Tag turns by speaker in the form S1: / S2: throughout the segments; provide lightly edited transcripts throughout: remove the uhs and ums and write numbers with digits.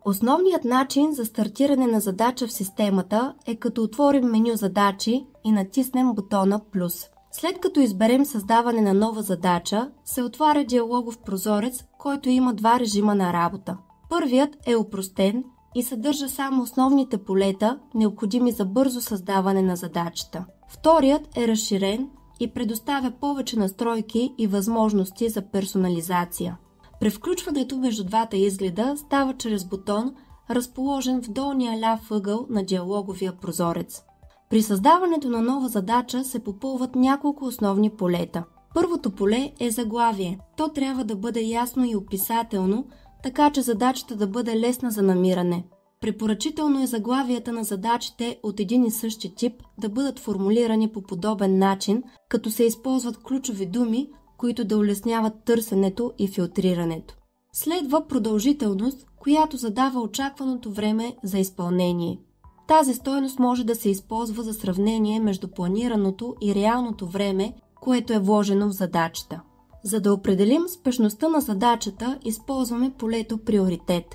S1: Основният начин за стартиране на задача в системата е като отворим меню задачи и натиснем бутона плюс. След като изберем създаване на нова задача, се отваря диалогов прозорец, който има два режима на работа. Първият е опростен и съдържа само основните полета, необходими за бързо създаване на задачата. Вторият е разширен и предоставя повече настройки и възможности за персонализация. Превключването между двата изгледа става чрез бутон, разположен в долния ляв ъгъл на диалоговия прозорец. При създаването на нова задача се попълват няколко основни полета. Първото поле е заглавие. То трябва да бъде ясно и описателно, така че задачата да бъде лесна за намиране. Препоръчително е заглавията на задачите от един и същи тип да бъдат формулирани по подобен начин, като се използват ключови думи, които да улесняват търсенето и филтрирането. Следва продължителност, която задава очакваното време за изпълнение. Тази стойност може да се използва за сравнение между планираното и реалното време, което е вложено в задачата. За да определим спешността на задачата, използваме полето приоритет.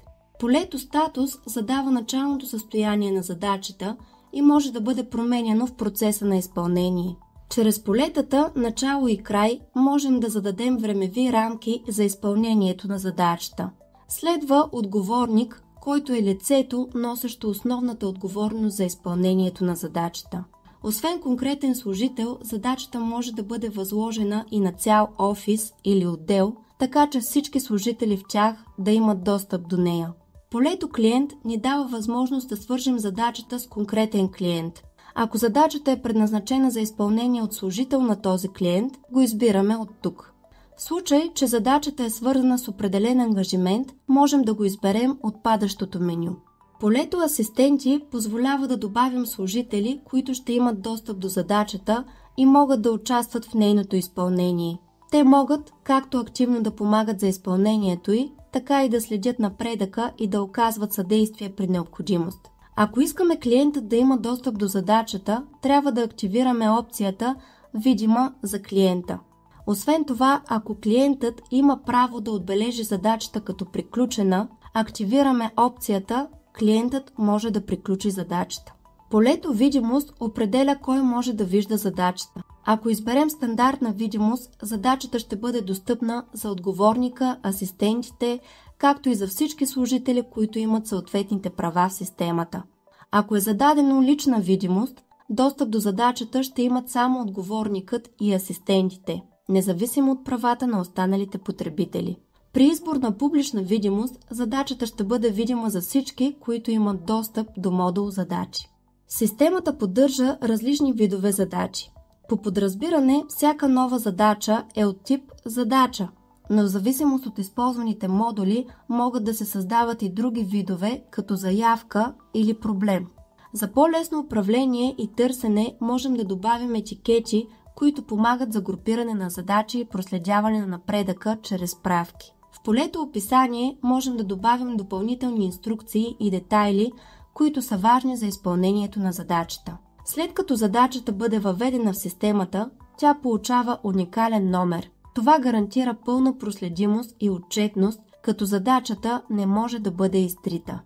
S1: Полето статус задава началното състояние на задачата и може да бъде променяно в процеса на изпълнение. Чрез полетата начало и край можем да зададем времеви рамки за изпълнението на задачата. Следва отговорник, който е лицето, носещо основната отговорност за изпълнението на задачата. Освен конкретен служител, задачата може да бъде възложена и на цял офис или отдел, така че всички служители в тях да имат достъп до нея. Полето клиент ни дава възможност да свържем задачата с конкретен клиент. Ако задачата е предназначена за изпълнение от служител на този клиент, го избираме от тук. В случай, че задачата е свързана с определен ангажимент, можем да го изберем от падащото меню. Полето асистенти позволява да добавим служители, които ще имат достъп до задачата и могат да участват в нейното изпълнение. Те могат както активно да помагат за изпълнението й, така и да следят напредъка и да оказват съдействие при необходимост. Ако искаме клиентът да има достъп до задачата, трябва да активираме опцията «Видима за клиента». Освен това, ако клиентът има право да отбележи задачата като приключена, активираме опцията «Клиентът може да приключи задачата». Полето видимост определя кой може да вижда задачата. Ако изберем стандартна видимост, задачата ще бъде достъпна за отговорника, асистентите, както и за всички служители, които имат съответните права в системата. Ако е зададено лична видимост, достъп до задачата ще имат само отговорникът и асистентите, независимо от правата на останалите потребители. При избор на публична видимост, задачата ще бъде видима за всички, които имат достъп до модул задачи. Системата поддържа различни видове задачи. По подразбиране, всяка нова задача е от тип задача, но в зависимост от използваните модули могат да се създават и други видове, като заявка или проблем. За по-лесно управление и търсене можем да добавим етикети, които помагат за групиране на задачи и проследяване на напредъка чрез справки. В полето описание можем да добавим допълнителни инструкции и детайли, които са важни за изпълнението на задачата. След като задачата бъде въведена в системата, тя получава уникален номер. Това гарантира пълна проследимост и отчетност, като задачата не може да бъде изтрита.